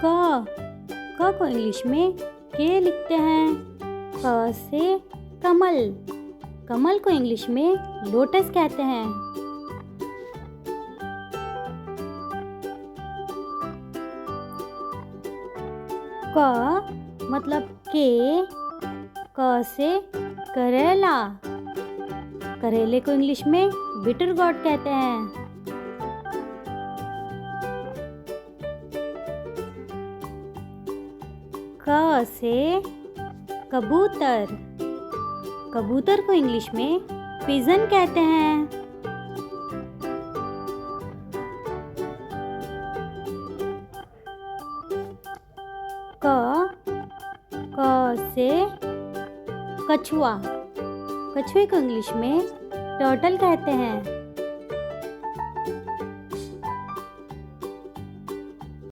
क को इंग्लिश में के लिखते हैं। क से कमल। कमल को इंग्लिश में लोटस कहते हैं। क मतलब के। क से करेला। करेले को इंग्लिश में बिटर गॉर्ड कहते हैं। क से कबूतर। कबूतर को इंग्लिश में पिजन कहते हैं। क से कछुआ। कछुए को इंग्लिश में टर्टल कहते हैं।